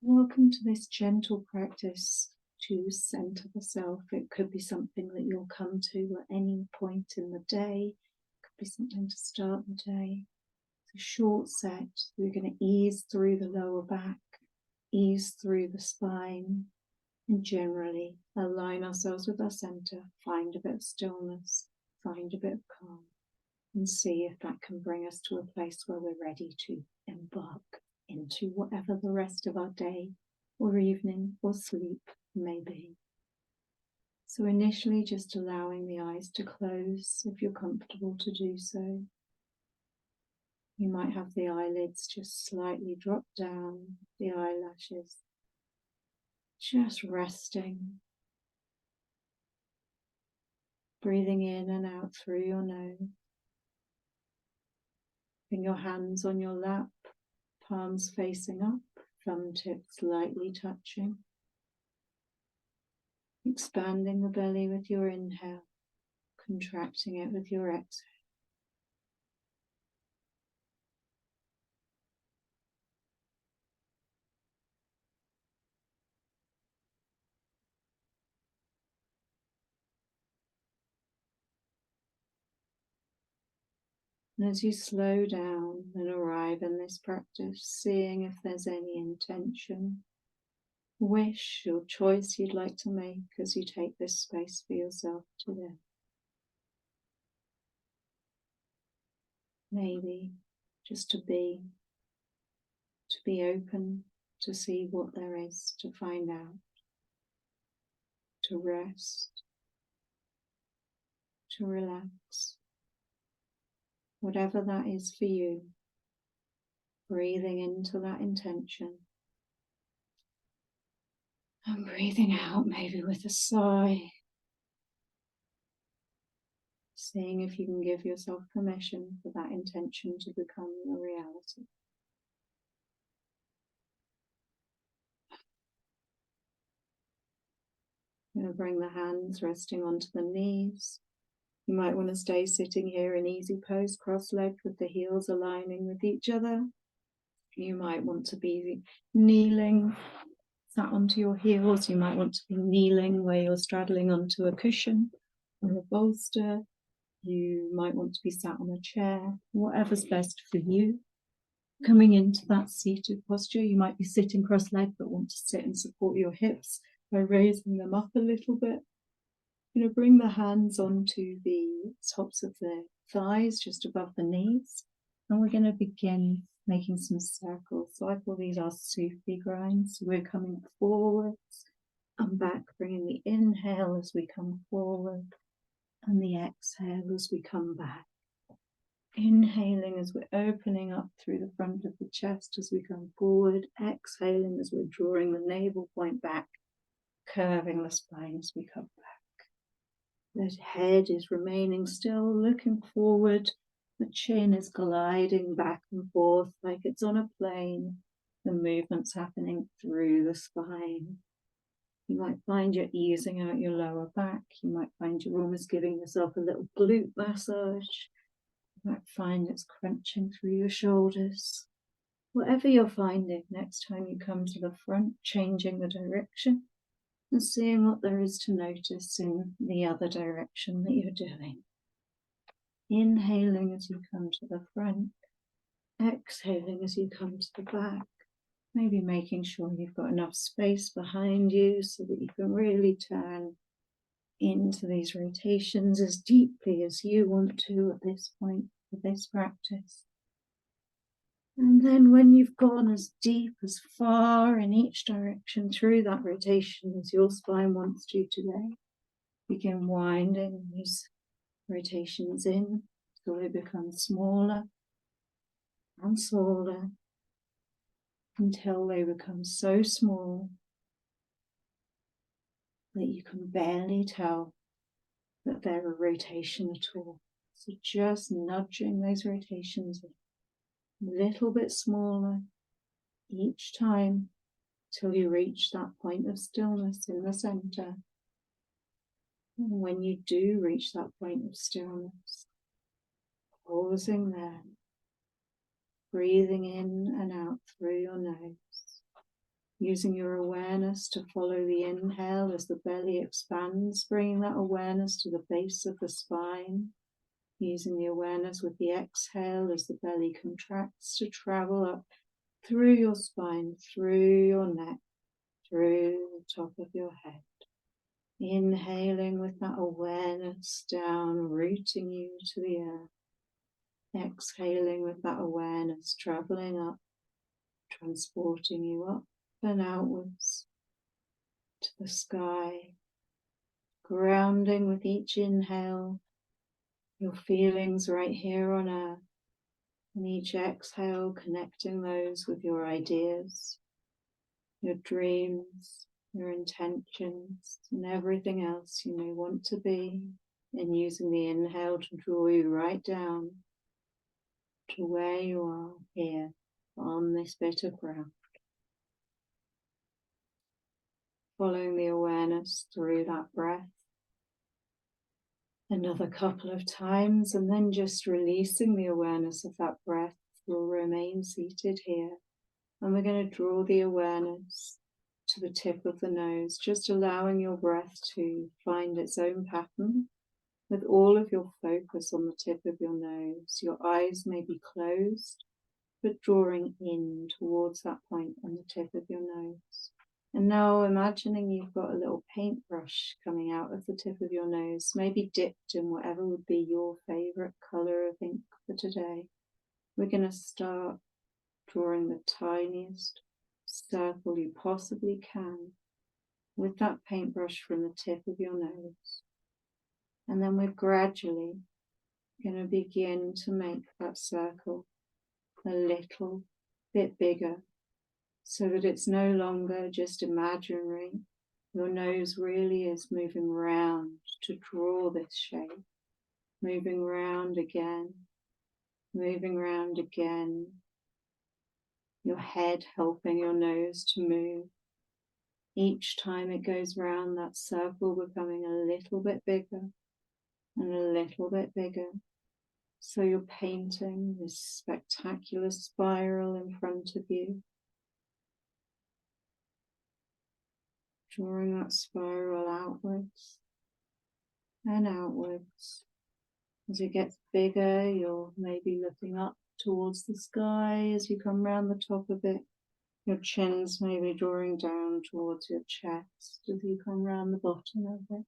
Welcome to this gentle practice to center the self. It could be something that you'll come to at any point in the day. It could be something to start the day. It's a short set. We're going to ease through the lower back, ease through the spine, and generally align ourselves with our center, find a bit of stillness, find a bit of calm, and see if that can bring us to a place where we're ready to embark into whatever the rest of our day or evening or sleep may be. So initially just allowing the eyes to close if you're comfortable to do so. You might have the eyelids just slightly drop down, the eyelashes just resting. Breathing in and out through your nose. Putting your hands on your lap, palms facing up, thumb tips lightly touching. Expanding the belly with your inhale, contracting it with your exhale. And as you slow down and arrive in this practice, seeing if there's any intention, wish or choice you'd like to make as you take this space for yourself today. Maybe just to be open, to see what there is, to find out, to rest, to relax. Whatever that is for you, breathing into that intention and breathing out maybe with a sigh. Seeing if you can give yourself permission for that intention to become a reality. I'm going to bring the hands resting onto the knees. You might want to stay sitting here in easy pose, cross-legged with the heels aligning with each other. You might want to be kneeling, sat onto your heels. You might want to be kneeling where you're straddling onto a cushion or a bolster. You might want to be sat on a chair, whatever's best for you. Coming into that seated posture, you might be sitting cross-legged but want to sit and support your hips by raising them up a little bit. You're going to bring the hands onto the tops of the thighs, just above the knees. And we're going to begin making some circles. So I call these our Sufi grinds. So we're coming forwards and back, bringing the inhale as we come forward and the exhale as we come back. Inhaling as we're opening up through the front of the chest as we come forward. Exhaling as we're drawing the navel point back, curving the spine as we come back. The head is remaining still, looking forward. The chin is gliding back and forth like it's on a plane. The movement's happening through the spine. You might find you're easing out your lower back. You might find you're almost giving yourself a little glute massage. You might find it's crunching through your shoulders. Whatever you're finding, next time you come to the front, changing the direction and seeing what there is to notice in the other direction that you're doing. Inhaling as you come to the front, exhaling as you come to the back, maybe making sure you've got enough space behind you so that you can really turn into these rotations as deeply as you want to at this point for this practice. And then when you've gone as deep, as far in each direction through that rotation as your spine wants to today, begin winding these rotations in till they become smaller and smaller until they become so small that you can barely tell that they're a rotation at all. So just nudging those rotations in a little bit smaller each time till you reach that point of stillness in the center. And when you do reach that point of stillness, pausing there, breathing in and out through your nose, using your awareness to follow the inhale as the belly expands, bringing that awareness to the base of the spine, using the awareness with the exhale as the belly contracts to travel up through your spine, through your neck, through the top of your head. Inhaling with that awareness down, rooting you to the earth. Exhaling with that awareness, traveling up, transporting you up and outwards to the sky. Grounding with each inhale, your feelings right here on earth. And each exhale, connecting those with your ideas, your dreams, your intentions, and everything else you may want to be, and using the inhale to draw you right down to where you are here on this bit of ground. Following the awareness through that breath another couple of times, and then just releasing the awareness of that breath. We'll remain seated here, and we're going to draw the awareness to the tip of the nose, just allowing your breath to find its own pattern with all of your focus on the tip of your nose. Your eyes may be closed, but drawing in towards that point on the tip of your nose. And now imagining you've got a little paintbrush coming out of the tip of your nose, maybe dipped in whatever would be your favorite color of ink for today. We're going to start drawing the tiniest circle you possibly can with that paintbrush from the tip of your nose. And then we're gradually going to begin to make that circle a little bit bigger, so that it's no longer just imaginary. Your nose really is moving round to draw this shape, moving round again, moving round again. Your head helping your nose to move. Each time it goes round, that circle becoming a little bit bigger and a little bit bigger. So you're painting this spectacular spiral in front of you. Drawing that spiral outwards and outwards. As it gets bigger, you're maybe looking up towards the sky as you come round the top of it. Your chin's maybe drawing down towards your chest as you come round the bottom of it.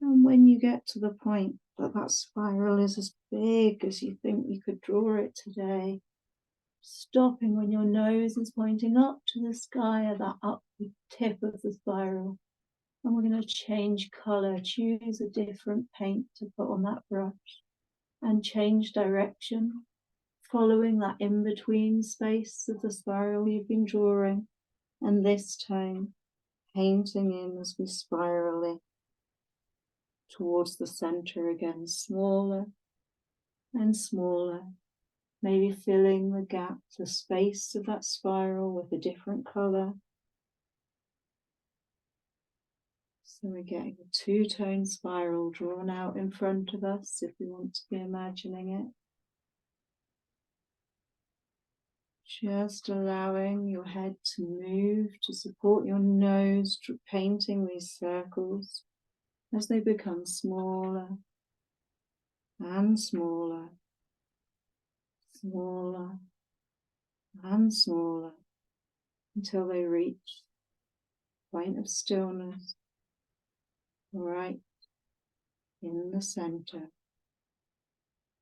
And when you get to the point that that spiral is as big as you think you could draw it today, stopping when your nose is pointing up to the sky at that upward tip of the spiral. And we're going to change colour, choose a different paint to put on that brush and change direction, following that in-between space of the spiral you've been drawing. And this time, painting in as we spiral in towards the centre again, smaller and smaller. Maybe filling the gap, the space of that spiral with a different colour. So we're getting a two-tone spiral drawn out in front of us if we want to be imagining it. Just allowing your head to move to support your nose, painting these circles as they become smaller and smaller. Smaller and smaller until they reach a point of stillness right in the center.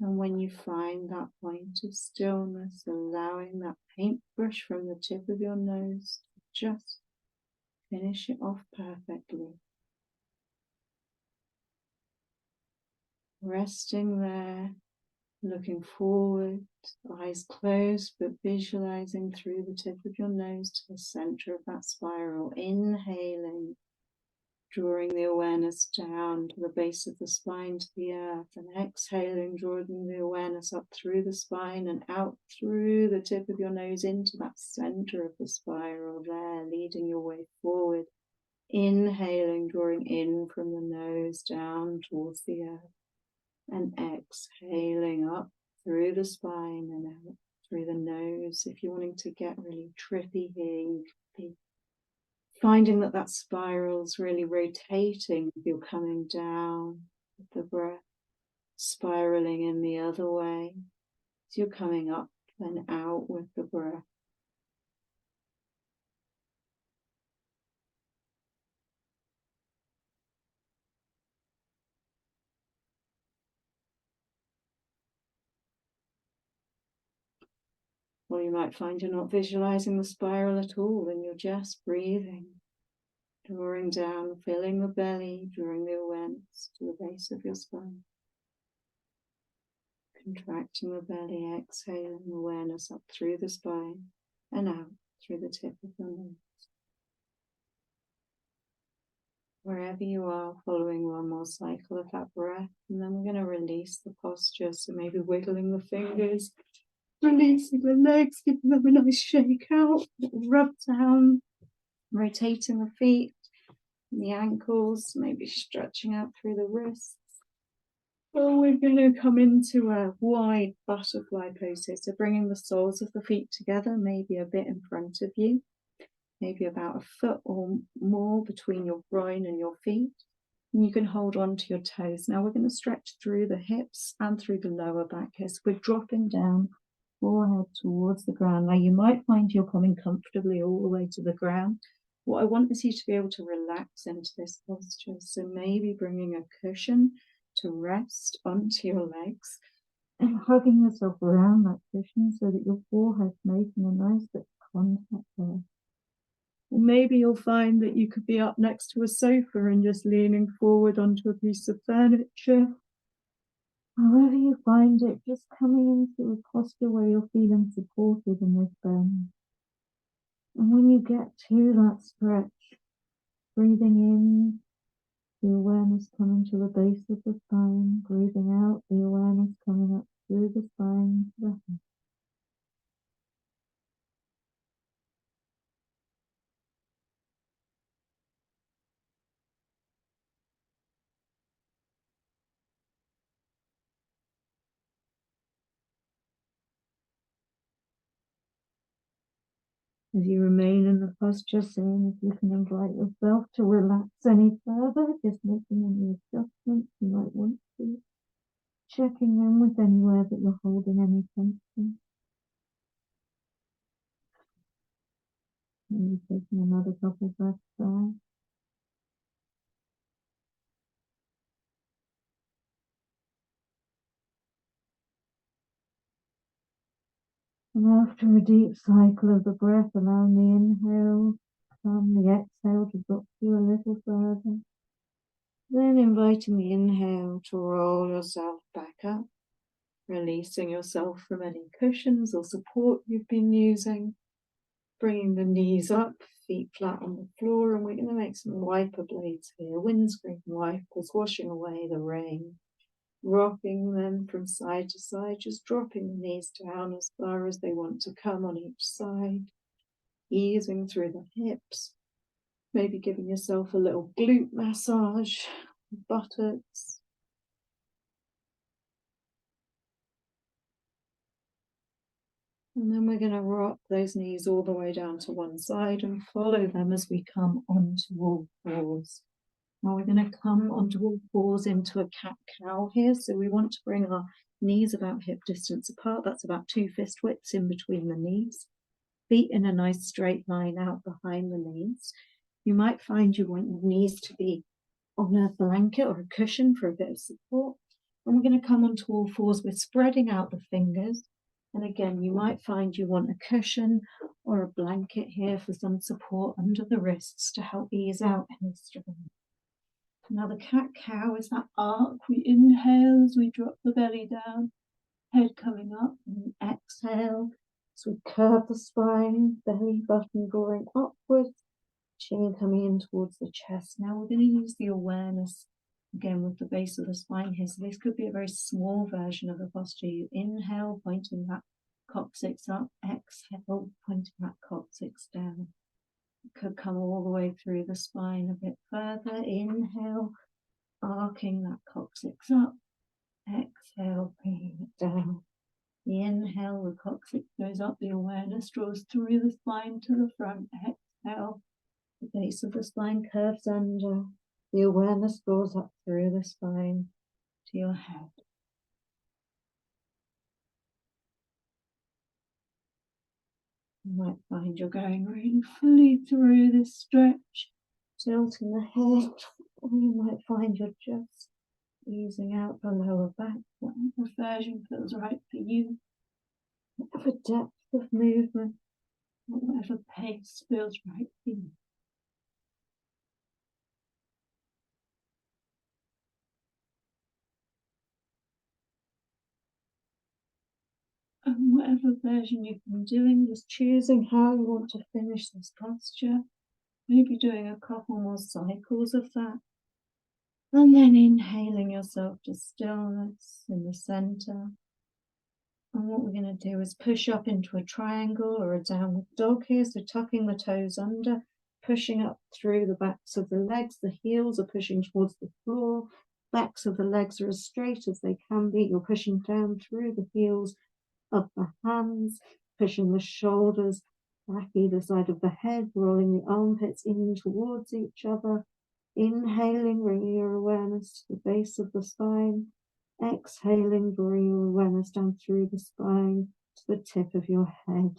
And when you find that point of stillness, allowing that paintbrush from the tip of your nose to just finish it off perfectly. Resting there, looking forward, eyes closed, but visualizing through the tip of your nose to the center of that spiral. Inhaling, drawing the awareness down to the base of the spine to the earth, and exhaling, drawing the awareness up through the spine and out through the tip of your nose into that center of the spiral there, leading your way forward. Inhaling, drawing in from the nose down towards the earth. And exhaling up through the spine and out through the nose. If you're wanting to get really trippy here, you could be finding that spiral's really rotating. You're coming down with the breath, spiraling in the other way. So you're coming up and out with the breath. Or you might find you're not visualizing the spiral at all and you're just breathing, drawing down, filling the belly, drawing the awareness to the base of your spine. Contracting the belly, exhaling awareness up through the spine and out through the tip of the nose. Wherever you are, following one more cycle of that breath, and then we're going to release the posture. So maybe wiggling the fingers, releasing the legs, giving them a nice shake out, rub down, rotating the feet, and the ankles, maybe stretching out through the wrists. Well, we're going to come into a wide butterfly pose here, so bringing the soles of the feet together, maybe a bit in front of you, maybe about a foot or more between your groin and your feet. And you can hold on to your toes. Now we're going to stretch through the hips and through the lower back here. So we're dropping down, forehead towards the ground. Now you might find you're coming comfortably all the way to the ground. What I want is you to be able to relax into this posture. So maybe bringing a cushion to rest onto your legs and hugging yourself around that cushion so that your forehead's making a nice bit of contact there. And maybe you'll find that you could be up next to a sofa and just leaning forward onto a piece of furniture. However you find it, just coming into a posture where you're feeling supported in this bend. And when you get to that stretch, breathing in, the awareness coming to the base of the spine, breathing out, the awareness coming up through the spine to the head. As you remain in the posture, seeing if you can invite yourself to relax any further, just making any adjustments you might want to, checking in with anywhere that you're holding any tension. Maybe taking another couple of breaths there. And after a deep cycle of the breath, allowing the inhale, the exhale to drop you a little further. Then inviting the inhale to roll yourself back up, releasing yourself from any cushions or support you've been using, bringing the knees up, feet flat on the floor, and we're going to make some wiper blades here, windscreen wipers, washing away the rain, rocking them from side to side, just dropping the knees down as far as they want to come on each side, easing through the hips, maybe giving yourself a little glute massage, buttocks. And then we're going to rock those knees all the way down to one side and follow them as we come onto all fours. Now we're going to come onto all fours into a cat-cow here. So we want to bring our knees about hip distance apart. That's about 2 fist widths in between the knees. Feet in a nice straight line out behind the knees. You might find you want your knees to be on a blanket or a cushion for a bit of support. And we're going to come onto all fours. We're spreading out the fingers. And again, you might find you want a cushion or a blanket here for some support under the wrists to help ease out any strain. Now the cat-cow is that arc. We inhale as we drop the belly down, head coming up, and exhale as we curve the spine, belly button drawing upwards, chin coming in towards the chest. Now we're going to use the awareness again with the base of the spine here. So this could be a very small version of the posture. You inhale, pointing that coccyx up, exhale, pointing that coccyx down. It could come all the way through the spine a bit further. Inhale, arcing that coccyx up, exhale, bringing it down. The inhale, the coccyx goes up, the awareness draws through the spine to the front. Exhale, the base of the spine curves under. The awareness draws up through the spine to your head. You might find you're going really fully through this stretch, tilting the head, or you might find you're just easing out the lower back. Whatever version feels right for you, whatever depth of movement, whatever pace feels right for you. And whatever version you've been doing, just choosing how you want to finish this posture. Maybe doing a couple more cycles of that. And then inhaling yourself to stillness in the center. And what we're going to do is push up into a triangle or a downward dog here. So tucking the toes under, pushing up through the backs of the legs. The heels are pushing towards the floor. Backs of the legs are as straight as they can be. You're pushing down through the heels of the hands, pushing the shoulders back either side of the head, rolling the armpits in towards each other. Inhaling, bringing your awareness to the base of the spine. Exhaling, drawing your awareness down through the spine to the tip of your head.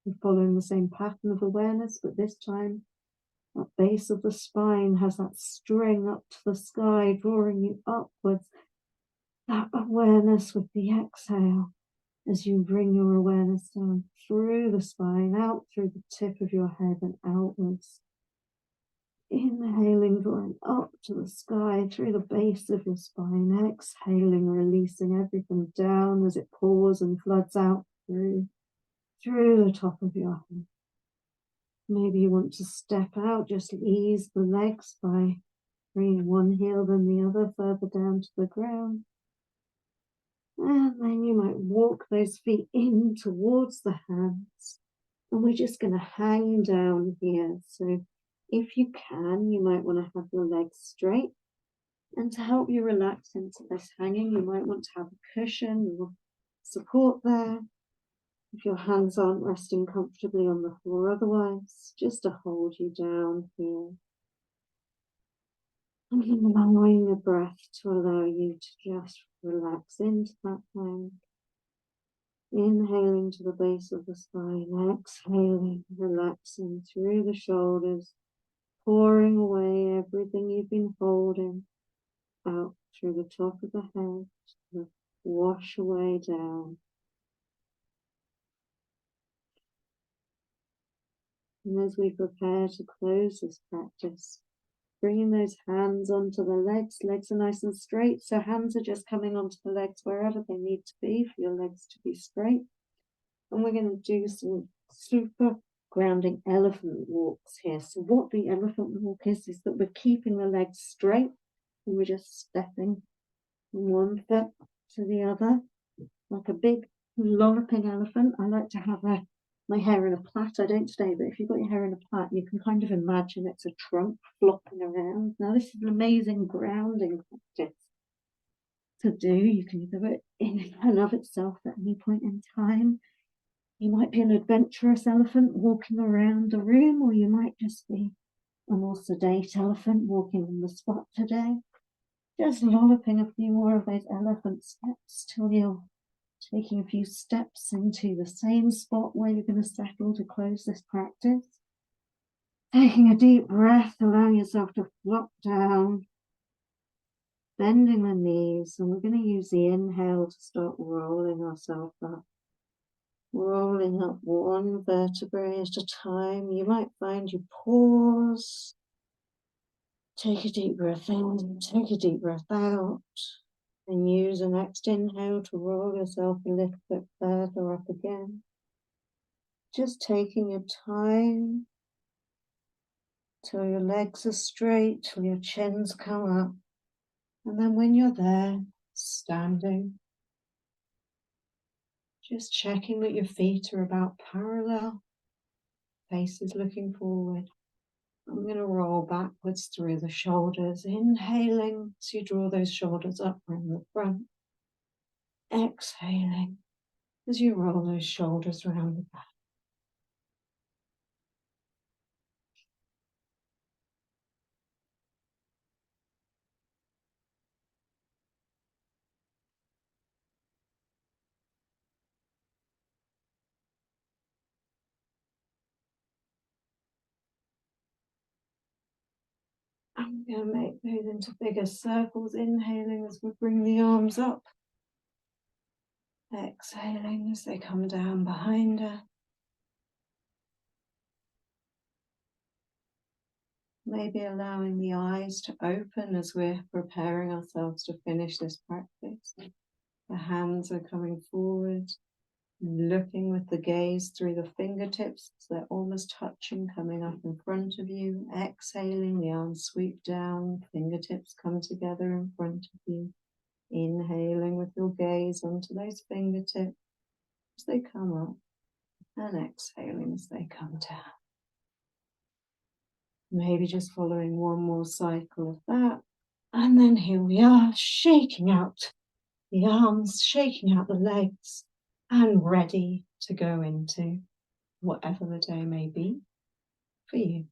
You're following the same pattern of awareness, but this time that base of the spine has that string up to the sky, drawing you upwards. That awareness with the exhale as you bring your awareness down through the spine, out through the tip of your head and outwards. Inhaling, drawing up to the sky through the base of your spine. Exhaling, releasing everything down as it pours and floods out through the top of your head. Maybe you want to step out, just ease the legs by bringing one heel then the other further down to the ground. And then you might walk those feet in towards the hands. And we're just going to hang down here. So if you can, you might want to have your legs straight. And to help you relax into this hanging, you might want to have a cushion or support there. If your hands aren't resting comfortably on the floor otherwise, just to hold you down here. And then allowing the breath to allow you to just relax into that hang. Inhaling to the base of the spine, exhaling, relaxing through the shoulders, pouring away everything you've been holding out through the top of the head, to wash away down. And as we prepare to close this practice, bringing those hands onto the legs. Legs are nice and straight, so hands are just coming onto the legs wherever they need to be for your legs to be straight. And we're going to do some super grounding elephant walks here. So what the elephant walk is that we're keeping the legs straight and we're just stepping from one foot to the other like a big lolloping elephant. I like to have my hair in a plait. I don't today, but if you've got your hair in a plait, you can kind of imagine it's a trunk flopping around. Now, this is an amazing grounding practice to do. You can do it in and of itself at any point in time. You might be an adventurous elephant walking around a room, or you might just be a more sedate elephant walking on the spot today. Just lolloping a few more of those elephant steps till you're taking a few steps into the same spot where you're going to settle to close this practice. Taking a deep breath, allowing yourself to flop down, bending the knees, and we're going to use the inhale to start rolling ourselves up. Rolling up one vertebrae at a time. You might find you pause, take a deep breath in, take a deep breath out, and use the next inhale to roll yourself a little bit further up again. Just taking your time till your legs are straight, till your chins come up. And then when you're there, standing, just checking that your feet are about parallel, face is looking forward. I'm going to roll backwards through the shoulders, inhaling as you draw those shoulders up from the front, exhaling as you roll those shoulders around the back. I'm going to make those into bigger circles, inhaling as we bring the arms up. Exhaling as they come down behind her. Maybe allowing the eyes to open as we're preparing ourselves to finish this practice. The hands are coming forward, looking with the gaze through the fingertips. So they're almost touching, coming up in front of you. Exhaling, the arms sweep down, fingertips come together in front of you. Inhaling with your gaze onto those fingertips as they come up, and exhaling as they come down. Maybe just following one more cycle of that. And then here we are, shaking out the arms, shaking out the legs, and ready to go into whatever the day may be for you.